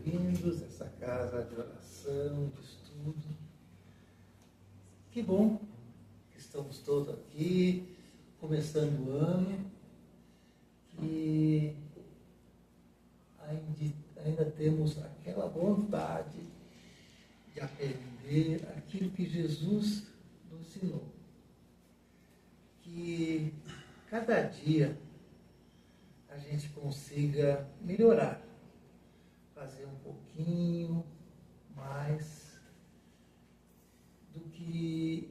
bem-vindos a essa casa de oração, de estudo. Que bom que estamos todos aqui, começando o ano, e ainda temos aquela vontade de aprender aquilo que Jesus nos ensinou. Que cada dia a gente consiga melhorar, fazer um pouquinho mais do que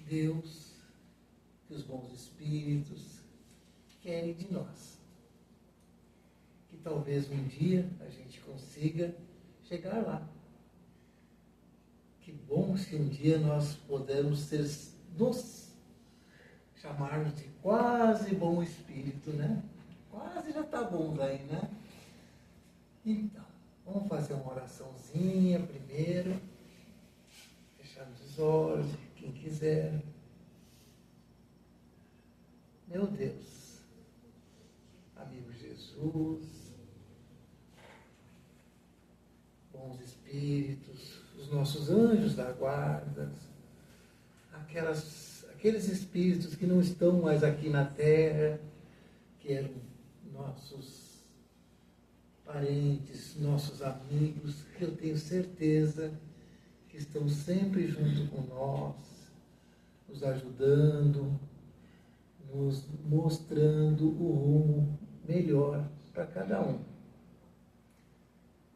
Deus, que os bons espíritos querem de nós. Que talvez um dia a gente consiga chegar lá. Que bom se um dia nós pudermos nos chamarmos de quase bom espírito, né? Quase já está bom daí, né? Então, vamos fazer uma oraçãozinha primeiro, fechando os olhos, quem quiser. Meu Deus, amigo Jesus, bons espíritos, os nossos anjos da guarda, aqueles espíritos que não estão mais aqui na Terra, que eram nossos parentes, nossos amigos, que eu tenho certeza que estão sempre junto com nós, nos ajudando, nos mostrando o rumo melhor para cada um.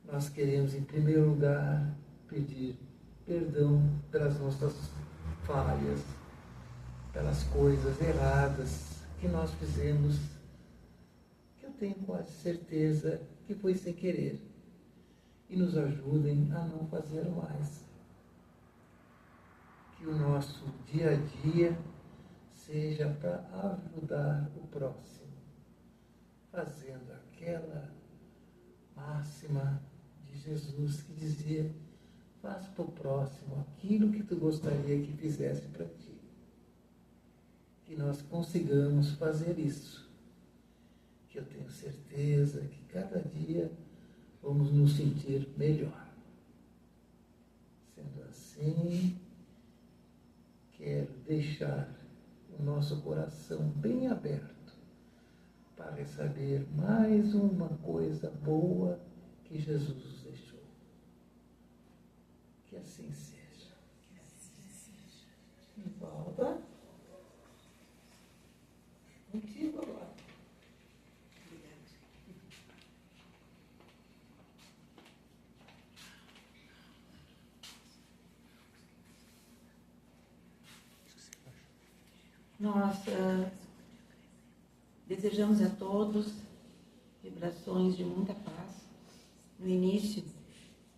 Nós queremos, em primeiro lugar, pedir perdão pelas nossas falhas, pelas coisas erradas que nós fizemos, que eu tenho quase certeza que foi sem querer, e nos ajudem a não fazer mais. Que o nosso dia a dia seja para ajudar o próximo, fazendo aquela máxima de Jesus que dizia: faz para o próximo aquilo que tu gostaria que fizesse para ti. Que nós consigamos fazer isso, que eu tenho certeza que cada dia vamos nos sentir melhor. Sendo assim, quero deixar o nosso coração bem aberto para receber mais uma coisa boa que Jesus nos deixou. Que assim seja. Que assim seja. Em volta. Contigo agora. Nós desejamos a todos vibrações de muita paz no início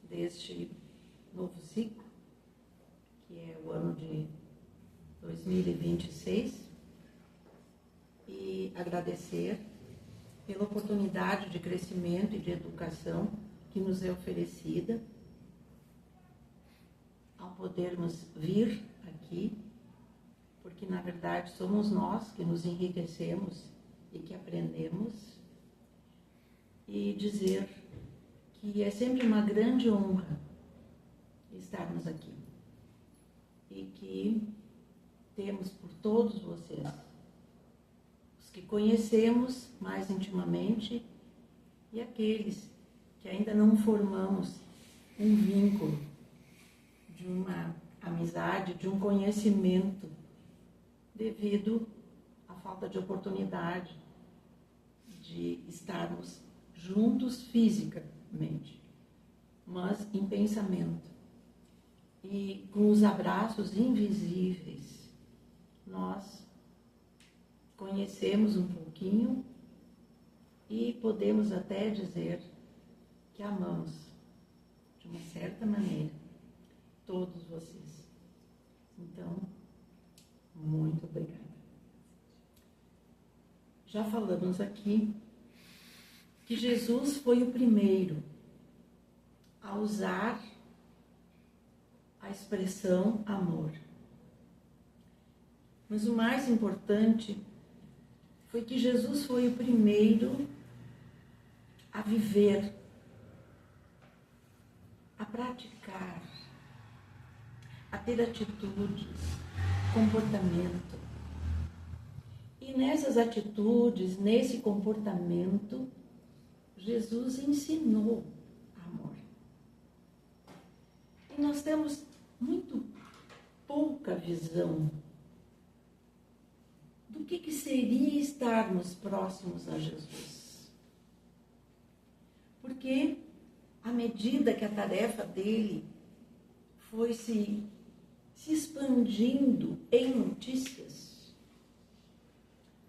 deste novo ciclo, que é o ano de 2026, e agradecer pela oportunidade de crescimento e de educação que nos é oferecida ao podermos vir aqui, porque na verdade somos nós que nos enriquecemos e que aprendemos, e dizer que é sempre uma grande honra estarmos aqui e que temos por todos vocês, os que conhecemos mais intimamente e aqueles que ainda não formamos um vínculo de uma amizade, de um conhecimento, devido à falta de oportunidade de estarmos juntos fisicamente, mas em pensamento. E com os abraços invisíveis, nós conhecemos um pouquinho e podemos até dizer que amamos, de uma certa maneira, todos vocês. Então, muito obrigada. Já falamos aqui que Jesus foi o primeiro a usar a expressão amor. Mas o mais importante foi que Jesus foi o primeiro a viver praticar, a ter atitudes, comportamento. E nessas atitudes, nesse comportamento, Jesus ensinou amor. E nós temos muito pouca visão do que seria estarmos próximos a Jesus. Porque, à medida que a tarefa dele foi se expandindo em notícias,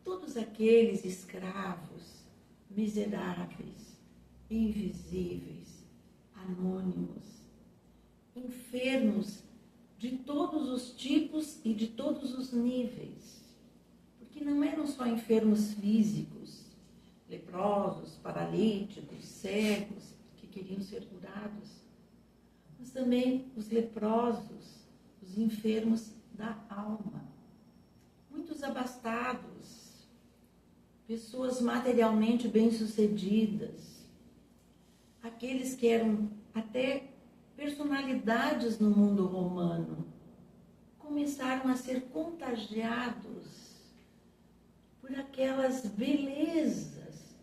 todos aqueles escravos, miseráveis, invisíveis, anônimos, enfermos de todos os tipos e de todos os níveis, porque não eram só enfermos físicos, leprosos, paralíticos, cegos, que queriam ser curados, mas também os leprosos, os enfermos da alma, muitos abastados, pessoas materialmente bem-sucedidas, aqueles que eram até personalidades no mundo romano, começaram a ser contagiados por aquelas belezas,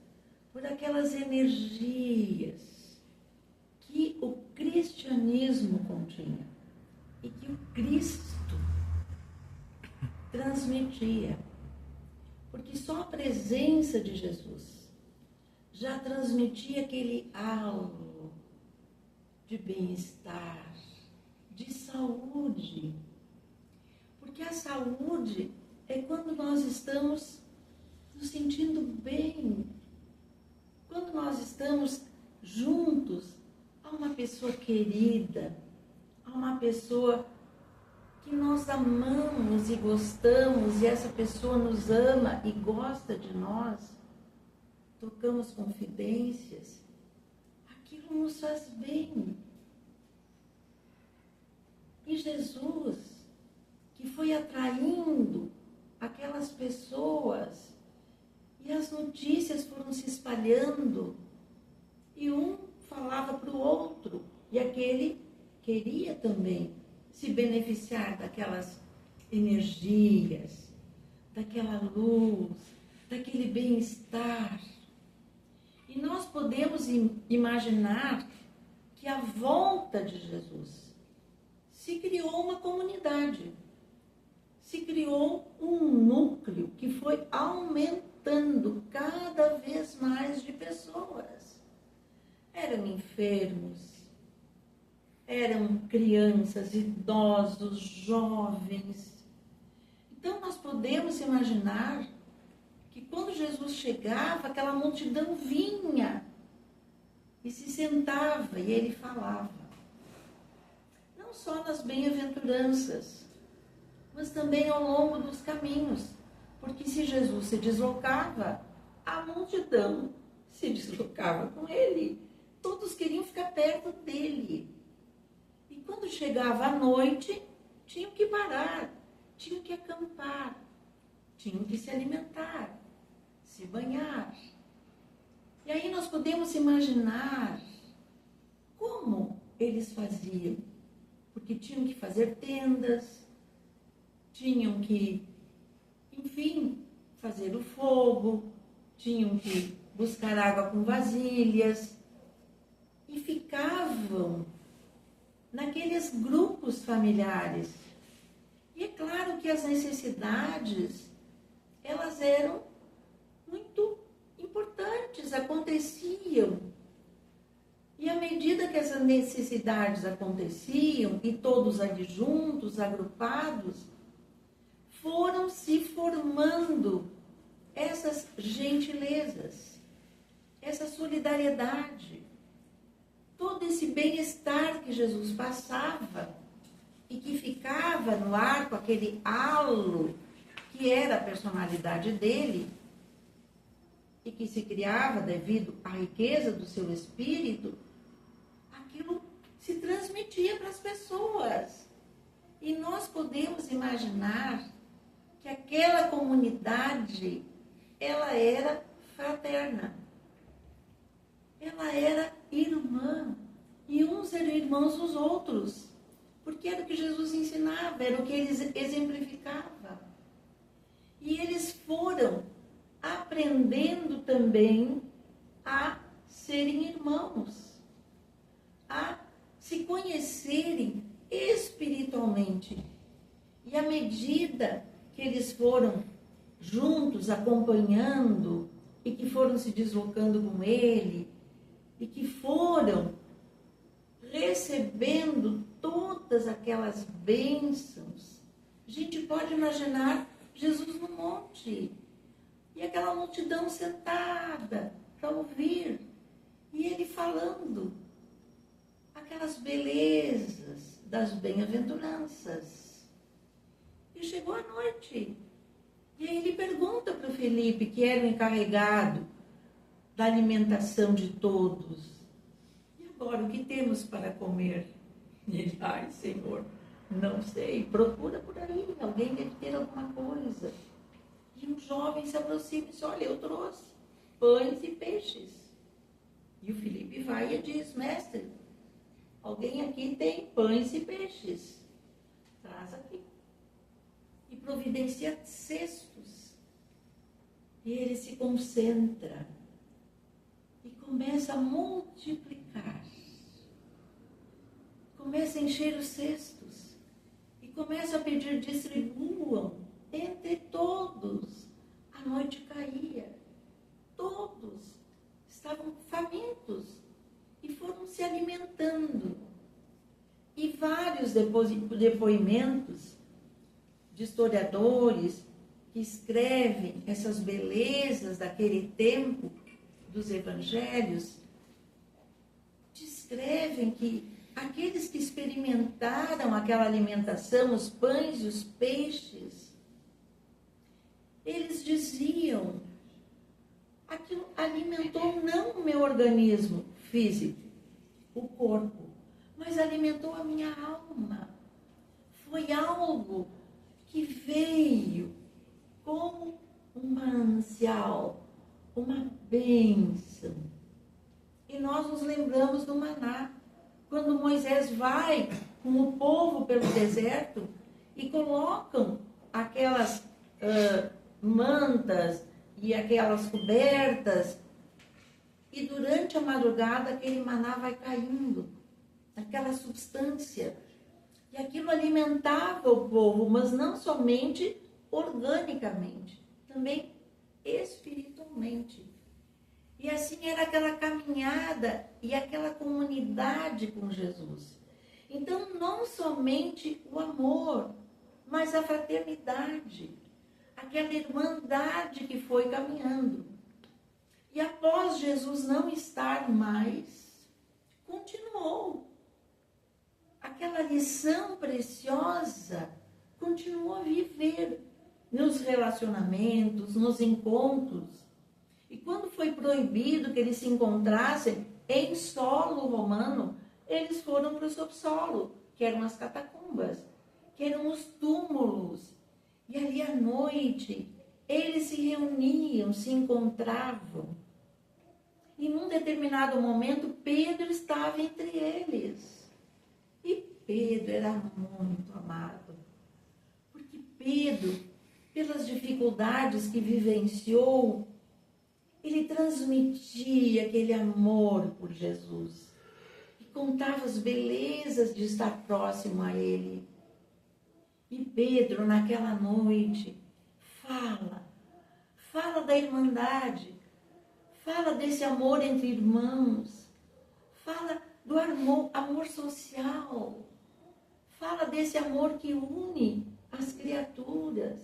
por aquelas energias que o cristianismo continha e que o Cristo transmitia. Porque só a presença de Jesus já transmitia aquele halo de bem-estar, de saúde. Porque a saúde é quando nós estamos nos sentindo bem, quando nós estamos juntos a uma pessoa querida, a uma pessoa que nós amamos e gostamos, e essa pessoa nos ama e gosta de nós, trocamos confidências, aquilo nos faz bem. E Jesus, que foi atraindo aquelas pessoas, e as notícias foram se espalhando, e um falava para o outro, e aquele queria também se beneficiar daquelas energias, daquela luz, daquele bem-estar. E nós podemos imaginar que à volta de Jesus se criou uma comunidade, se criou um núcleo que foi aumentando cada vez mais de pessoas. Eram enfermos, eram crianças, idosos, jovens. Então nós podemos imaginar que quando Jesus chegava, aquela multidão vinha e se sentava e ele falava. Não só nas bem-aventuranças, mas também ao longo dos caminhos. Porque se Jesus se deslocava, a multidão se deslocava com ele. Todos queriam ficar perto dele. E quando chegava a noite, tinham que parar, tinham que acampar, tinham que se alimentar, se banhar. E aí nós podemos imaginar como eles faziam. Porque tinham que fazer tendas, tinham que, enfim, fazer o fogo, tinham que buscar água com vasilhas e ficavam naqueles grupos familiares. E é claro que as necessidades, elas eram muito importantes, aconteciam. E à medida que essas necessidades aconteciam, e todos ali juntos, agrupados, foram se formando essas gentilezas, essa solidariedade, todo esse bem-estar que Jesus passava e que ficava no ar com aquele halo que era a personalidade dele e que se criava devido à riqueza do seu espírito, aquilo se transmitia para as pessoas. E nós podemos imaginar que aquela comunidade, ela era fraterna. Ela era irmã. E uns eram irmãos dos outros, porque era o que Jesus ensinava, era o que ele exemplificava. E eles foram aprendendo também a serem irmãos, a se conhecerem espiritualmente. E à medida que eles foram juntos, acompanhando, e que foram se deslocando com ele, e que foram recebendo todas aquelas bênçãos, a gente pode imaginar Jesus no monte, e aquela multidão sentada para ouvir, e ele falando aquelas belezas das bem-aventuranças. E chegou a noite, e aí ele pergunta para o Felipe, que era o encarregado da alimentação de todos: e agora, o que temos para comer? E ele: ai, Senhor, não sei, procura por aí, alguém deve ter alguma coisa. E um jovem se aproxima e diz: olha, eu trouxe pães e peixes. E o Felipe vai e diz: mestre, alguém aqui tem pães e peixes, traz aqui. E providencia cestos. E ele se concentra e começa a multiplicar. Começa a encher os cestos. E começa a pedir: distribuam entre todos. A noite caía. Todos estavam famintos e foram se alimentando. E vários depoimentos de historiadores que escrevem essas belezas daquele tempo dos evangelhos, descrevem que aqueles que experimentaram aquela alimentação, os pães e os peixes, eles diziam: aquilo alimentou não o meu organismo físico, o corpo, mas alimentou a minha alma. Foi algo que veio como um manancial, uma bênção. E nós nos lembramos do maná, quando Moisés vai com o povo pelo deserto e colocam aquelas mantas e aquelas cobertas, e durante a madrugada aquele maná vai caindo, aquela substância, e aquilo alimentava o povo, mas não somente organicamente, também espiritualmente. E assim era aquela caminhada e aquela comunidade com Jesus. Então, não somente o amor, mas a fraternidade, aquela irmandade que foi caminhando. E após Jesus não estar mais, continuou. Aquela lição preciosa continuou a viver nos relacionamentos, nos encontros. E quando foi proibido que eles se encontrassem em solo romano, eles foram para o subsolo, que eram as catacumbas, que eram os túmulos. E ali à noite, eles se reuniam, se encontravam. E num determinado momento, Pedro estava entre eles. E Pedro era muito amado. Porque Pedro, pelas dificuldades que vivenciou, ele transmitia aquele amor por Jesus. E contava as belezas de estar próximo a ele. E Pedro, naquela noite, fala da irmandade, fala desse amor entre irmãos, fala do amor social, fala desse amor que une as criaturas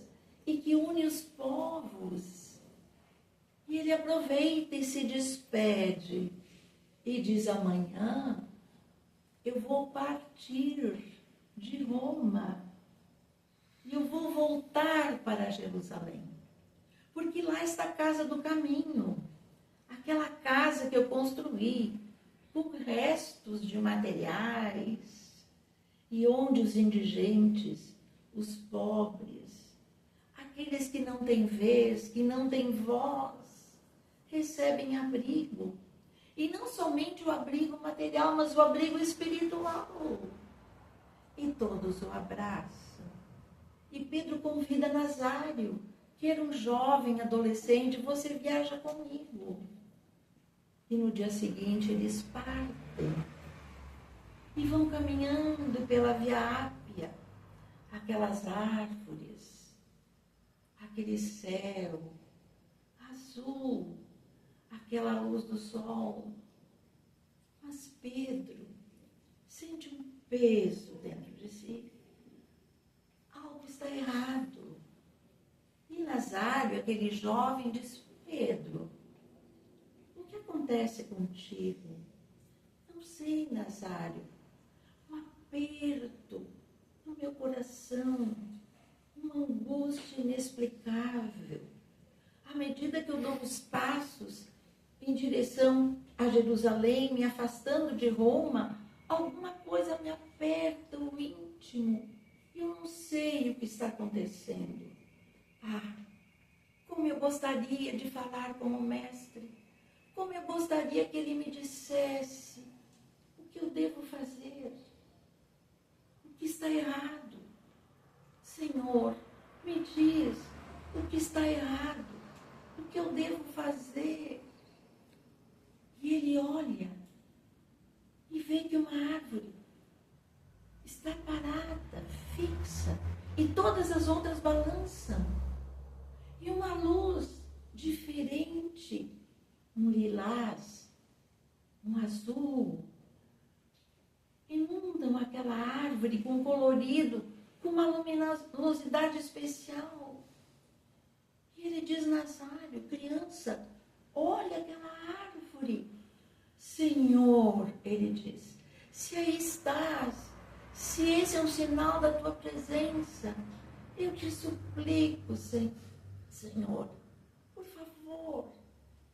e que une os povos. E ele aproveita e se despede e diz: amanhã eu vou partir de Roma e eu vou voltar para Jerusalém, porque lá está a casa do caminho, aquela casa que eu construí com restos de materiais, e onde os indigentes, os pobres, aqueles que não têm vez, que não têm voz, recebem abrigo. E não somente o abrigo material, mas o abrigo espiritual. E todos o abraçam. E Pedro convida Nazário, que era um jovem adolescente: você viaja comigo. E no dia seguinte eles partem e vão caminhando pela Via Ápia, aquelas árvores, aquele céu azul, aquela luz do sol. Mas Pedro sente um peso dentro de si. Algo está errado. E Nazário, aquele jovem, diz: Pedro, o que acontece contigo? Não sei, Nazário. Um aperto no meu coração, uma angústia inexplicável. À medida que eu dou os passos em direção a Jerusalém, me afastando de Roma, alguma coisa me aperta o íntimo. Eu não sei o que está acontecendo. Ah, como eu gostaria de falar com o Mestre. Como eu gostaria que ele me dissesse o que eu devo fazer. O que está errado. Senhor, me diz o que está errado. O que eu devo fazer. E ele olha e vê que uma árvore está parada, fixa, e todas as outras balançam. E uma luz diferente, um lilás, um azul, inundam aquela árvore com colorido, com uma luminosidade especial. E ele diz: Nazário, criança, olha aquela árvore. Senhor, ele diz, se aí estás, se esse é um sinal da tua presença, eu te suplico, Senhor, por favor,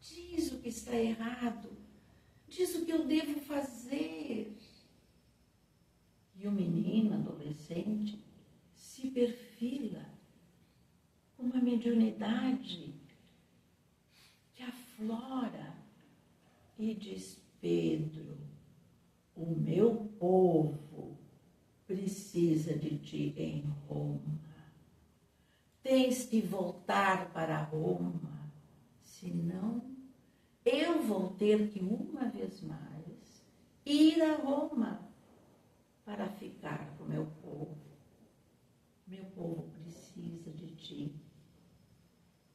diz o que está errado, diz o que eu devo fazer. E o menino, adolescente, se perfila com uma mediunidade que aflora e diz: Pedro, o meu povo precisa de ti em Roma. Tens que voltar para Roma, senão eu vou ter que uma vez mais ir a Roma para ficar com meu povo. Meu povo precisa de ti.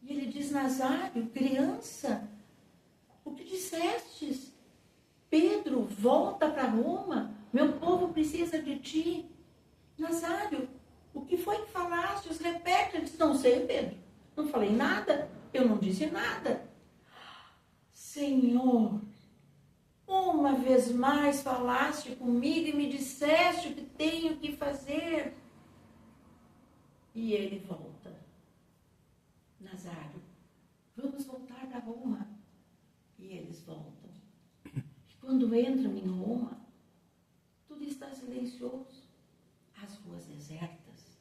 E ele diz: Nazário, criança, o que dissestes? Pedro, volta para Roma, meu povo precisa de ti. Nazário, o que foi que falastes? Repete. Ele disse: não sei, Pedro, não falei nada, eu não disse nada. Senhor, uma vez mais falaste comigo e me disseste o que tenho que fazer. E ele volta. Nazário, vamos voltar para Roma. E eles voltam. E quando entram em Roma, tudo está silencioso. As ruas desertas.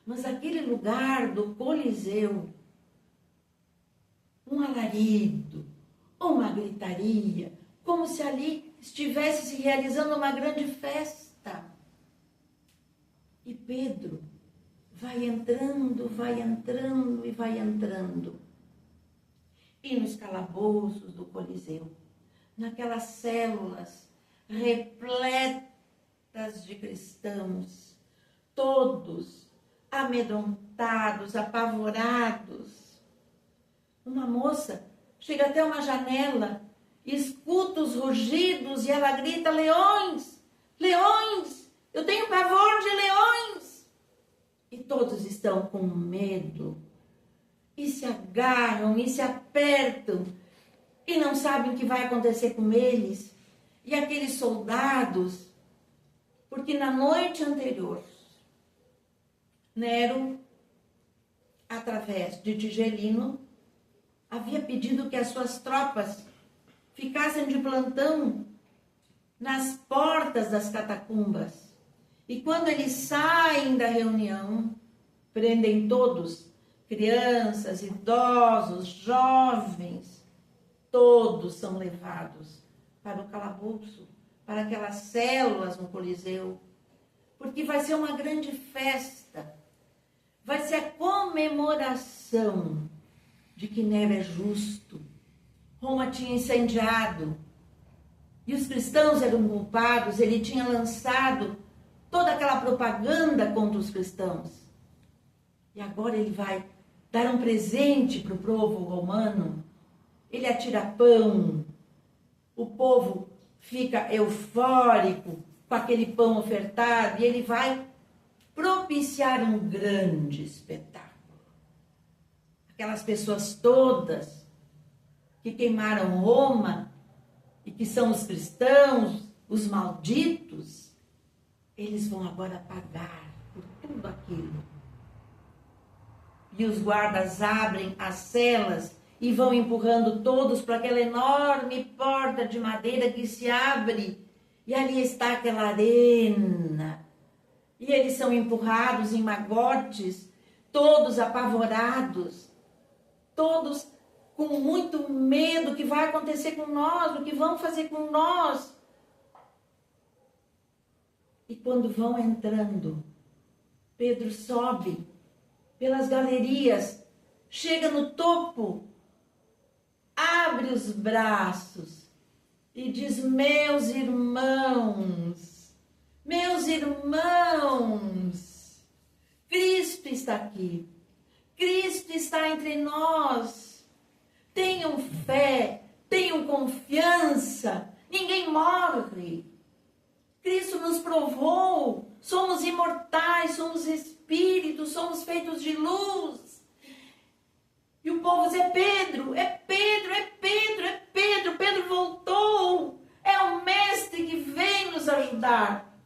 Mas aquele lugar do Coliseu, um alarido, uma gritaria, como se ali estivesse se realizando uma grande festa. E Pedro vai entrando e vai entrando. E nos calabouços do Coliseu, naquelas células repletas de cristãos, todos amedrontados, apavorados. Uma moça chega até uma janela, escuta os rugidos e ela grita: leões, leões, eu tenho pavor de leões. E todos estão com medo, e se agarram, e se apertam, e não sabem o que vai acontecer com eles. E aqueles soldados, porque na noite anterior, Nero, através de Tigelino, havia pedido que as suas tropas ficassem de plantão nas portas das catacumbas. E quando eles saem da reunião, prendem todos, crianças, idosos, jovens, todos são levados para o calabouço, para aquelas células no Coliseu, porque vai ser uma grande festa, vai ser a comemoração de que Nero é justo. Roma tinha incendiado e os cristãos eram culpados, ele tinha lançado toda aquela propaganda contra os cristãos. E agora ele vai dar um presente para o povo romano, ele atira pão, o povo fica eufórico com aquele pão ofertado e ele vai propiciar um grande espetáculo. Aquelas pessoas todas que queimaram Roma e que são os cristãos, os malditos, eles vão agora pagar por tudo aquilo. E os guardas abrem as celas e vão empurrando todos para aquela enorme porta de madeira que se abre. E ali está aquela arena. E eles são empurrados em magotes, todos apavorados, todos com muito medo do que vai acontecer com nós, do que vão fazer com nós. E quando vão entrando, Pedro sobe pelas galerias, chega no topo, abre os braços e diz: meus irmãos, Cristo está aqui, Cristo está entre nós, tenham fé, tenham confiança, ninguém morre, Cristo nos provou, somos imortais, somos espíritos, somos feitos de luz. E o povo diz: é Pedro, Pedro voltou, é o mestre que vem nos ajudar.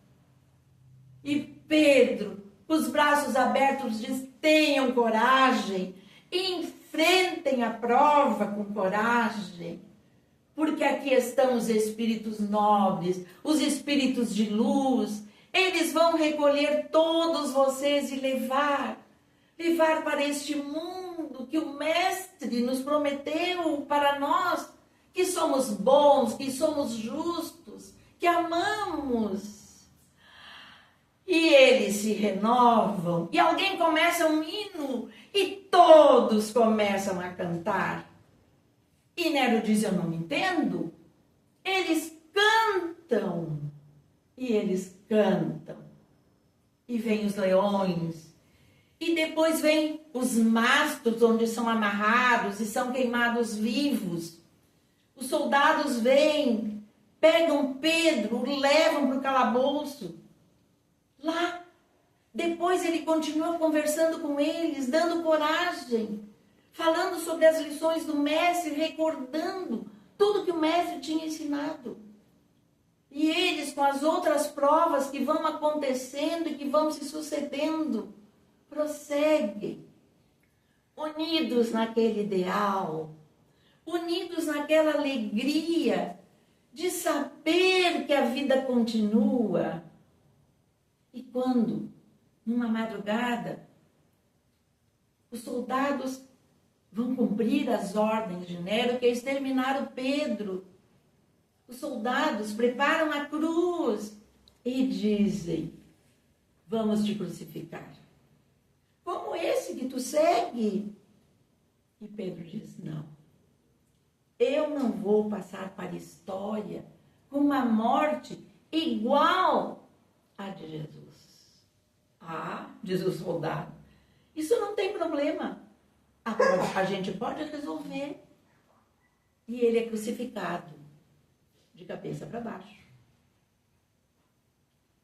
E Pedro, com os braços abertos, diz: tenham coragem, enfrentem a prova com coragem, porque aqui estão os espíritos nobres, os espíritos de luz, eles vão recolher todos vocês e levar para este mundo que o Mestre nos prometeu para nós, que somos bons, que somos justos, que amamos. E eles se renovam, e alguém começa um hino, e todos começam a cantar. E Nero diz: eu não entendo. Eles cantam, e eles cantam. E vem os leões, e depois vem os mastros, onde são amarrados e são queimados vivos. Os soldados vêm, pegam Pedro, o levam para o calabouço. Lá, depois ele continua conversando com eles, dando coragem, falando sobre as lições do mestre, recordando tudo que o mestre tinha ensinado. E eles, com as outras provas que vão acontecendo e que vão se sucedendo, prosseguem, unidos naquele ideal, unidos naquela alegria de saber que a vida continua. E quando, numa madrugada, os soldados vão cumprir as ordens de Nero, que é exterminar o Pedro, os soldados preparam a cruz e dizem: vamos te crucificar. Como esse que tu segue? E Pedro diz: não, eu não vou passar para a história com uma morte igual à de Jesus. Ah, diz o soldado, isso não tem problema. A gente pode resolver. E ele é crucificado de cabeça para baixo.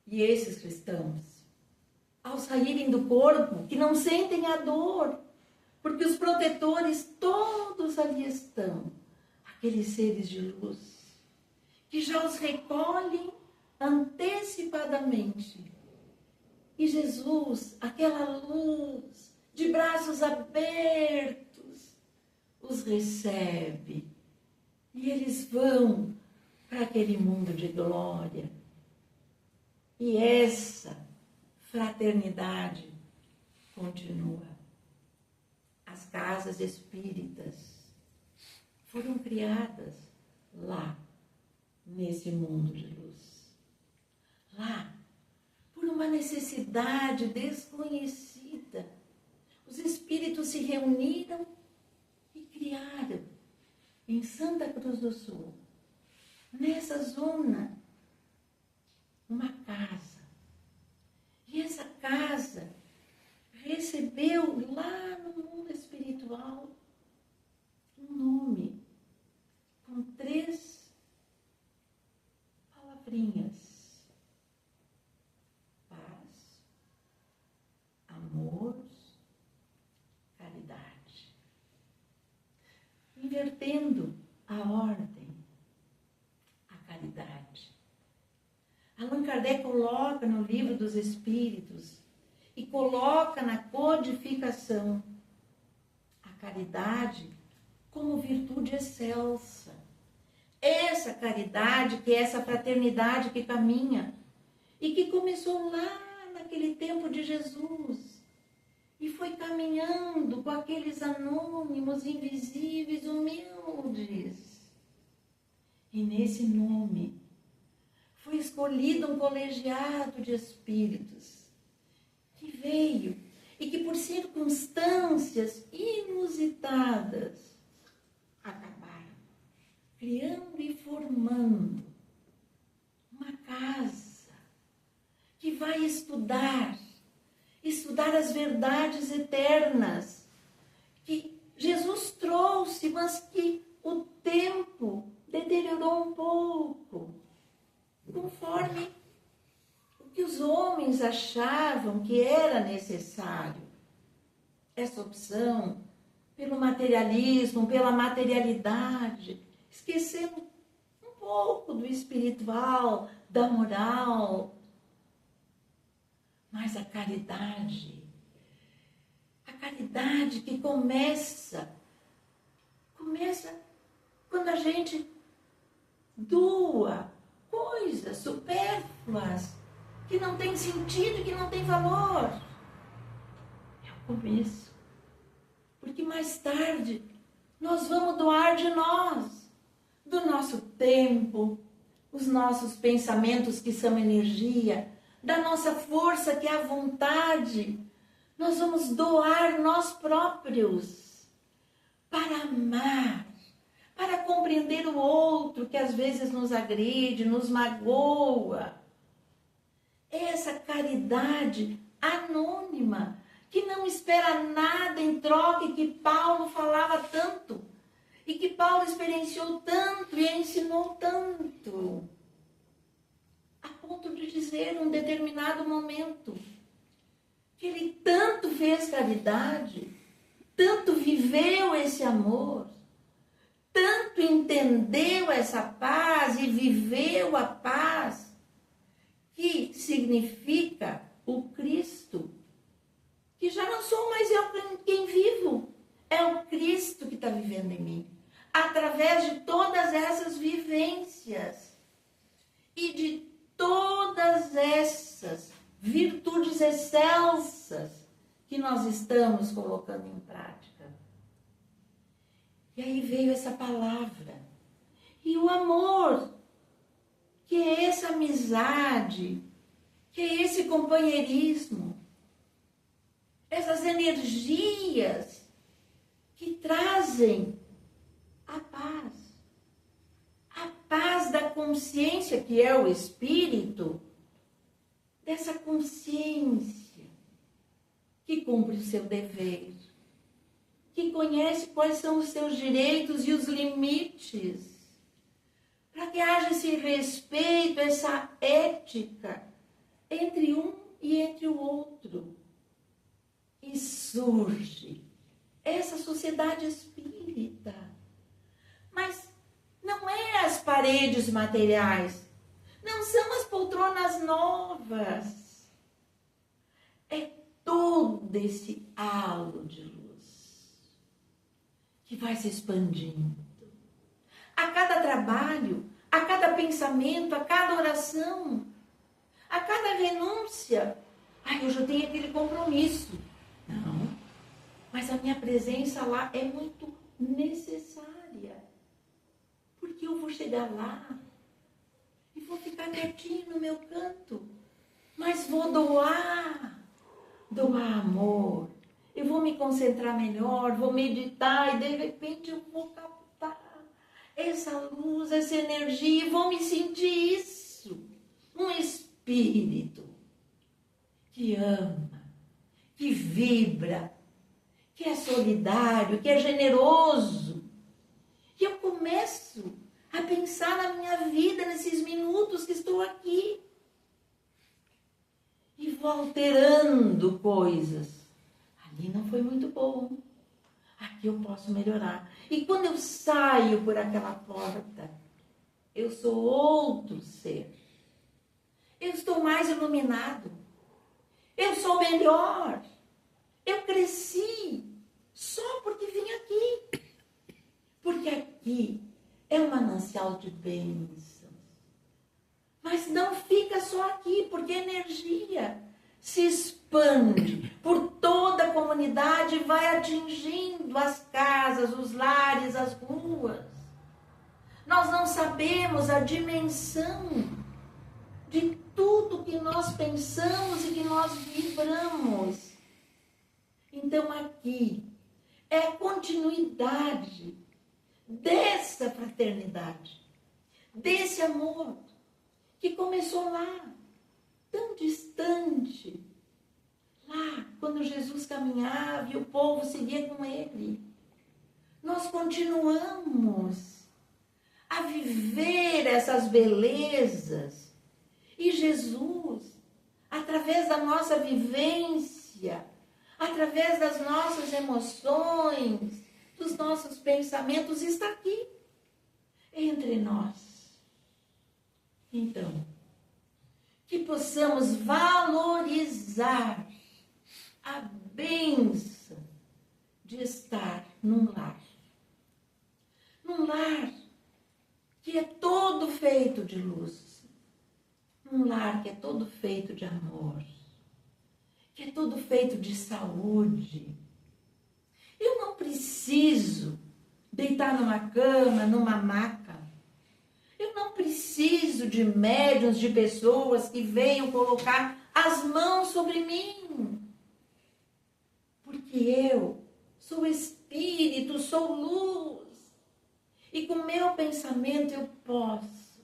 E esses cristãos, ao saírem do corpo, que não sentem a dor, porque os protetores todos ali estão, aqueles seres de luz, que já os recolhem antecipadamente. E Jesus, aquela luz, de braços abertos, os recebe. E eles vão para aquele mundo de glória. E essa fraternidade continua. As casas espíritas foram criadas lá, nesse mundo de luz. Lá, por uma necessidade desconhecida, os espíritos se reuniram e criaram em Santa Cruz do Sul, nessa zona, uma casa. E essa casa recebeu lá no mundo espiritual um nome com 3 palavrinhas: paz, amor, caridade. Invertendo a ordem, a caridade. Allan Kardec coloca no Livro dos Espíritos e coloca na codificação a caridade como virtude excelsa. Essa caridade, que é essa fraternidade que caminha e que começou lá naquele tempo de Jesus e foi caminhando com aqueles anônimos, invisíveis, humildes. E nesse nome foi escolhido um colegiado de espíritos que veio e que por circunstâncias inusitadas acabaram criando e formando uma casa que vai estudar as verdades eternas que Jesus trouxe, mas que o tempo deteriorou um pouco, conforme o que os homens achavam que era necessário. Essa opção pelo materialismo, pela materialidade, esquecendo um pouco do espiritual, da moral. Mas a caridade que começa quando a gente doa coisas supérfluas, que não tem sentido, que não tem valor. É o começo. Porque mais tarde nós vamos doar de nós, do nosso tempo, os nossos pensamentos que são energia, da nossa força que é a vontade. Nós vamos doar nós próprios para amar, para compreender o outro que às vezes nos agride, nos magoa. Essa caridade anônima, que não espera nada em troca e que Paulo falava tanto, e que Paulo experienciou tanto e ensinou tanto, a ponto de dizer em um determinado momento que ele tanto fez caridade, tanto viveu esse amor, tanto entendeu essa paz e viveu a paz, que significa o Cristo, que já não sou mais eu quem vivo, é o Cristo que está vivendo em mim, através de todas essas vivências e de todas essas virtudes excelsas que nós estamos colocando em prática. E aí veio essa palavra. E o amor, que é essa amizade, que é esse companheirismo, essas energias que trazem a paz da consciência, que é o espírito, dessa consciência que cumpre o seu dever, que conhece quais são os seus direitos e os limites, para que haja esse respeito, essa ética entre um e entre o outro. E surge essa sociedade espírita. Mas não é as paredes materiais, não são as poltronas novas. É todo esse halo de luz que vai se expandindo. A cada trabalho, a cada pensamento, a cada oração, a cada renúncia. Eu já tenho aquele compromisso. Não, mas a minha presença lá é muito necessária. Porque eu vou chegar lá e vou ficar quietinho no meu canto. Mas vou doar amor. Eu vou me concentrar melhor, vou meditar e de repente eu vou captar essa luz, essa energia e vou me sentir isso. Um espírito que ama, que vibra, que é solidário, que é generoso. E eu começo a pensar na minha vida nesses minutos que estou aqui. E vou alterando coisas. Ali não foi muito bom. Aqui eu posso melhorar. E quando eu saio por aquela porta, eu sou outro ser. Eu estou mais iluminado. Eu sou melhor. Eu cresci só porque vim aqui. Porque aqui é um manancial de bênçãos. Mas não fica só aqui, porque a energia se expande por toda a comunidade e vai atingindo as casas, os lares, as ruas. Nós não sabemos a dimensão de tudo que nós pensamos e que nós vibramos. Então aqui é a continuidade dessa fraternidade, desse amor que começou lá, tão distante. Lá, quando Jesus caminhava e o povo seguia com ele. Nós continuamos a viver essas belezas. E Jesus, através da nossa vivência, através das nossas emoções, dos nossos pensamentos, está aqui, entre nós. Então, que possamos valorizar a bênção de estar num lar. Num lar que é todo feito de luz. Num lar que é todo feito de amor. Que é todo feito de saúde. Eu não preciso deitar numa cama, numa maca. Eu não preciso de médiuns, de pessoas que venham colocar as mãos sobre mim. Porque eu sou espírito, sou luz. E com meu pensamento eu posso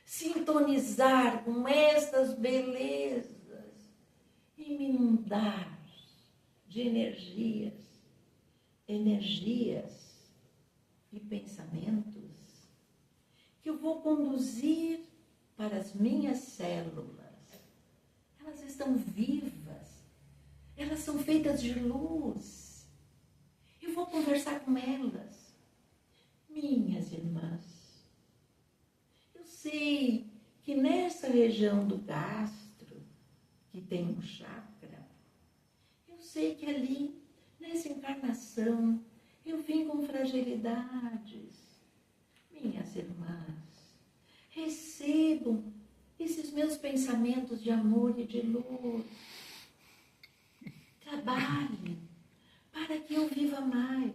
sintonizar com estas belezas e me inundar de energias e pensamentos que eu vou conduzir para as minhas células. Elas estão vivas, elas são feitas de luz. Eu vou conversar com elas, minhas irmãs. Eu sei que nessa região do gastro, que tem um chakra, eu sei que ali, nessa encarnação, eu vim com fragilidades. Minhas irmãs, recebam esses meus pensamentos de amor e de luz. Trabalhem para que eu viva mais,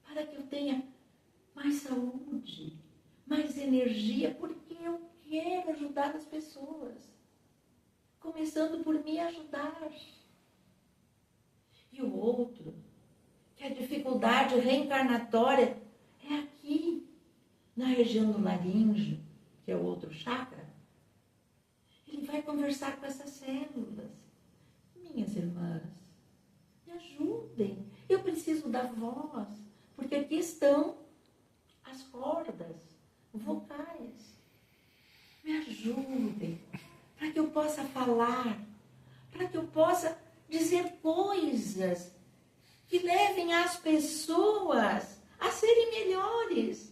para que eu tenha mais saúde, mais energia, porque eu quero ajudar as pessoas, começando por me ajudar. E o outro, que a dificuldade reencarnatória é aqui, na região do laríngeo, que é o outro chakra. Ele vai conversar com essas células. Minhas irmãs, me ajudem. Eu preciso da voz, porque aqui estão as cordas vocais. Me ajudem, para que eu possa falar, para que eu possa dizer coisas que levem as pessoas a serem melhores.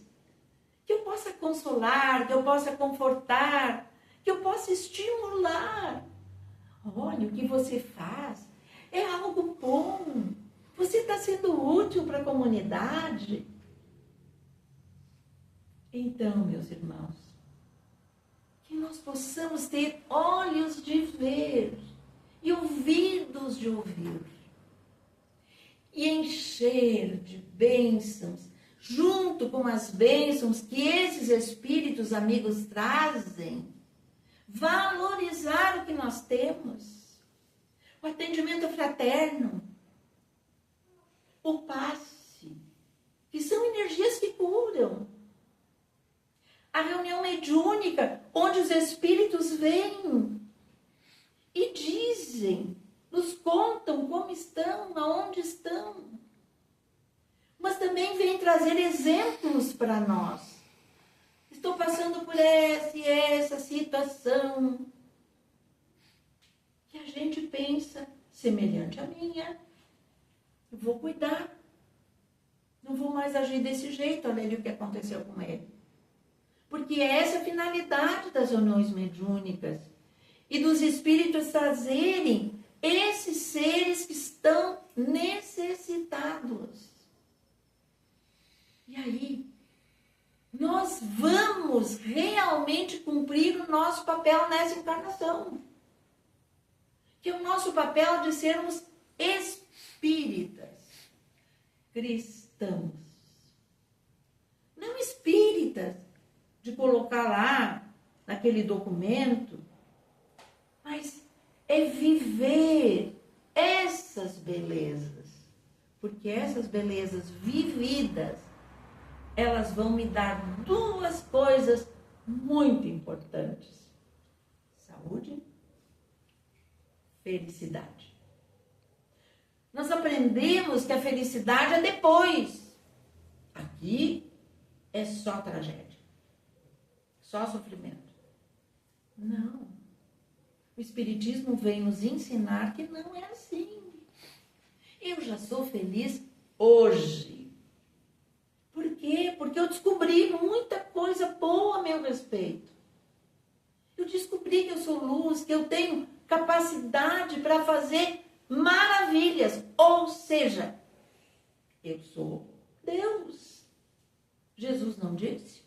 Que eu possa consolar, que eu possa confortar, que eu possa estimular. Olha, o que você faz é algo bom. Você está sendo útil para a comunidade. Então, meus irmãos, que nós possamos ter olhos de ver e ouvidos de ouvir. E encher de bênçãos junto com as bênçãos que esses espíritos amigos trazem, valorizar o que nós temos. O atendimento fraterno, o passe, que são energias que curam. A reunião mediúnica, onde os espíritos vêm e dizem, nos contam como estão, aonde estão. Mas também vêm trazer exemplos para nós. Estou passando por essa e essa situação. E a gente pensa, semelhante à minha, eu vou cuidar. Não vou mais agir desse jeito, olha ali o que aconteceu com ele. Porque essa é a finalidade das reuniões mediúnicas. E dos espíritos trazerem esses seres que estão necessitados. E aí, nós vamos realmente cumprir o nosso papel nessa encarnação. Que é o nosso papel de sermos espíritas, cristãos. Não espíritas, de colocar lá, naquele documento, mas é viver essas belezas. Porque essas belezas vividas, elas vão me dar duas coisas muito importantes: saúde, felicidade. Nós aprendemos que a felicidade é depois. Aqui é só tragédia. Só sofrimento. Não. O Espiritismo vem nos ensinar que não é assim. Eu já sou feliz hoje. Por quê? Porque eu descobri muita coisa boa a meu respeito. Eu descobri que eu sou luz, que eu tenho capacidade para fazer maravilhas. Ou seja, eu sou Deus. Jesus não disse?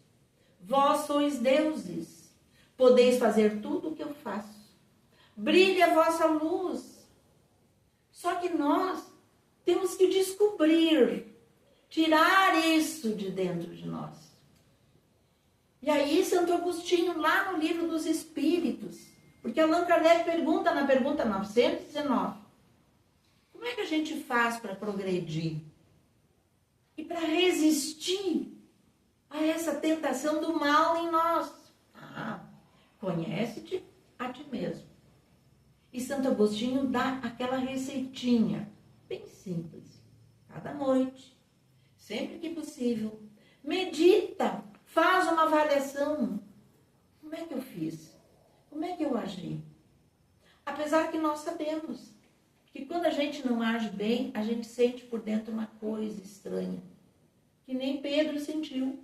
Vós sois deuses, podeis fazer tudo o que eu faço. Brilhe a vossa luz. Só que nós temos que descobrir, tirar isso de dentro de nós. E aí Santo Agostinho, lá no Livro dos Espíritos, porque Allan Kardec pergunta na pergunta 919, como é que a gente faz para progredir? E para resistir a essa tentação do mal em nós? Conhece-te a ti mesmo. E Santo Agostinho dá aquela receitinha, bem simples. Cada noite, sempre que possível, medita, faz uma avaliação. Como é que eu fiz? Como é que eu agi? Apesar que nós sabemos que quando a gente não age bem, a gente sente por dentro uma coisa estranha. Que nem Pedro sentiu.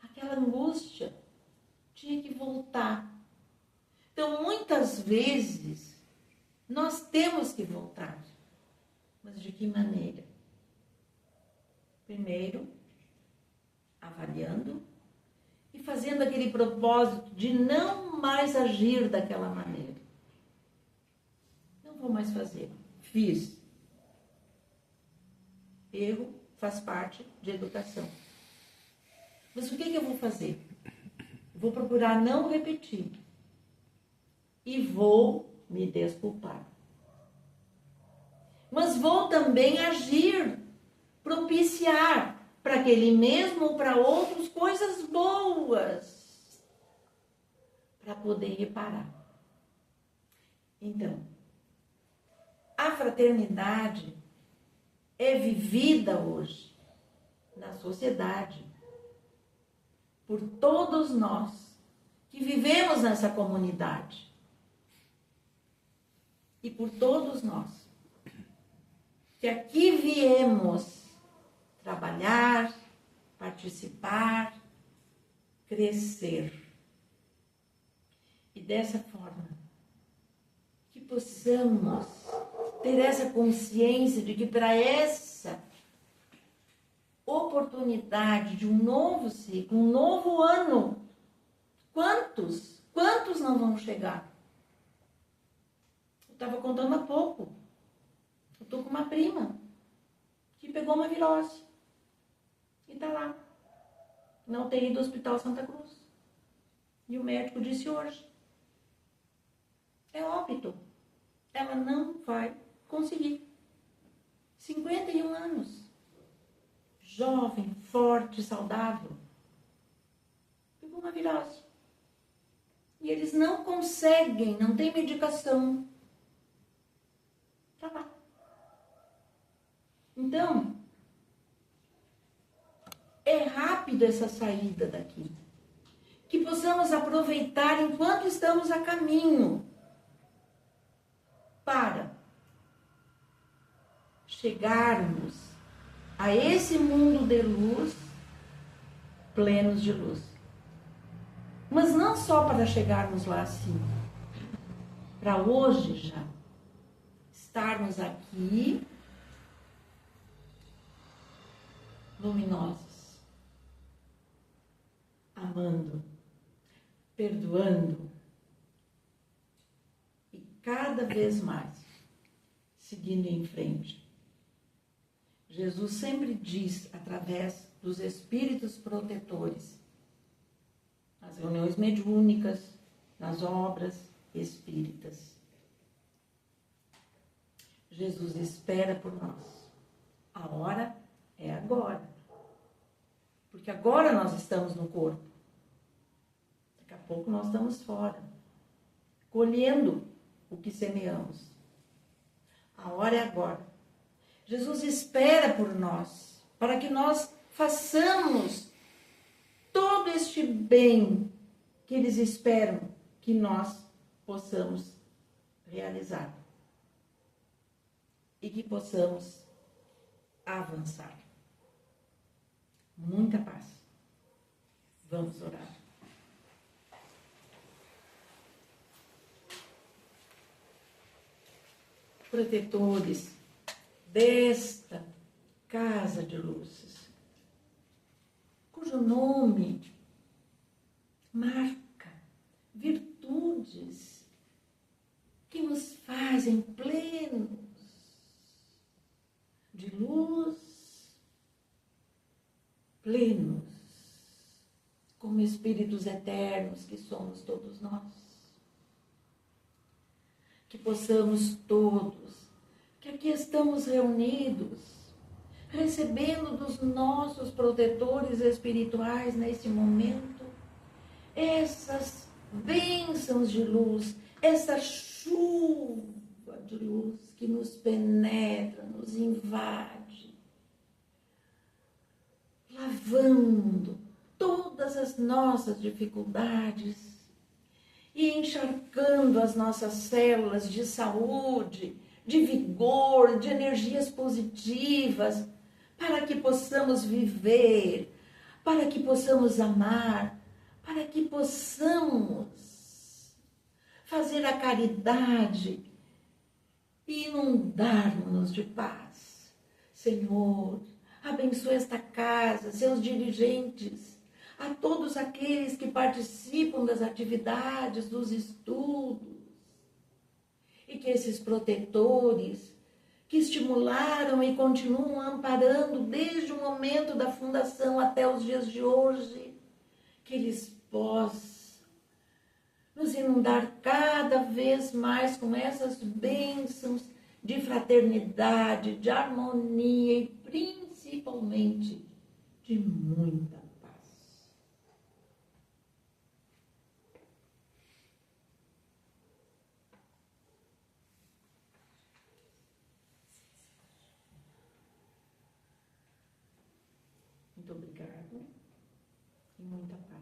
Aquela angústia tinha que voltar. Então, muitas vezes, nós temos que voltar. Mas de que maneira? Primeiro, avaliando e fazendo aquele propósito de não mais agir daquela maneira. Não vou mais fazer. Fiz. Erro faz parte de educação. Mas o que eu vou fazer? Vou procurar não repetir. E vou me desculpar. Mas vou também agir, propiciar para aquele mesmo ou para outros coisas boas, para poder reparar. Então, a fraternidade é vivida hoje na sociedade por todos nós que vivemos nessa comunidade e por todos nós que aqui viemos trabalhar, participar, crescer. E dessa forma, que possamos ter essa consciência de que para essa oportunidade de um novo ciclo, um novo ano, quantos não vão chegar? Eu estava contando há pouco. Eu estou com uma prima que pegou uma virose e está lá. na UTI do Hospital Santa Cruz. E o médico disse hoje, é óbito. Ela não vai conseguir. 51 anos. Jovem, forte, saudável. Pegou uma virose. E eles não conseguem, não tem medicação. Tá lá. Então, é rápido essa saída daqui. Que possamos aproveitar enquanto estamos a caminho para chegarmos a esse mundo de luz, plenos de luz. Mas não só para chegarmos lá assim, para hoje já estarmos aqui luminosos, amando, perdoando e cada vez mais seguindo em frente. Jesus sempre diz, através dos espíritos protetores, nas reuniões mediúnicas, nas obras espíritas. Jesus espera por nós. A hora é agora. Porque agora nós estamos no corpo. Daqui a pouco nós estamos fora, colhendo o que semeamos. A hora é agora. Jesus espera por nós, para que nós façamos todo este bem que eles esperam que nós possamos realizar. E que possamos avançar. Muita paz. Vamos orar. Protetores desta casa de luzes, cujo nome marca virtudes que nos fazem plenos de luz, plenos como espíritos eternos que somos todos nós. Que possamos todos, que aqui estamos reunidos, recebendo dos nossos protetores espirituais nesse momento, essas bênçãos de luz, essa chuva de luz que nos penetra, nos invade, lavando todas as nossas dificuldades e encharcando as nossas células de saúde, de vigor, de energias positivas, para que possamos viver, para que possamos amar, para que possamos fazer a caridade e inundar-nos de paz. Senhor, abençoe esta casa, seus dirigentes, a todos aqueles que participam das atividades, dos estudos, e que esses protetores que estimularam e continuam amparando desde o momento da fundação até os dias de hoje, que eles possam nos inundar cada vez mais com essas bênçãos de fraternidade, de harmonia e principalmente de muita paz. Muito obrigada e muita paz.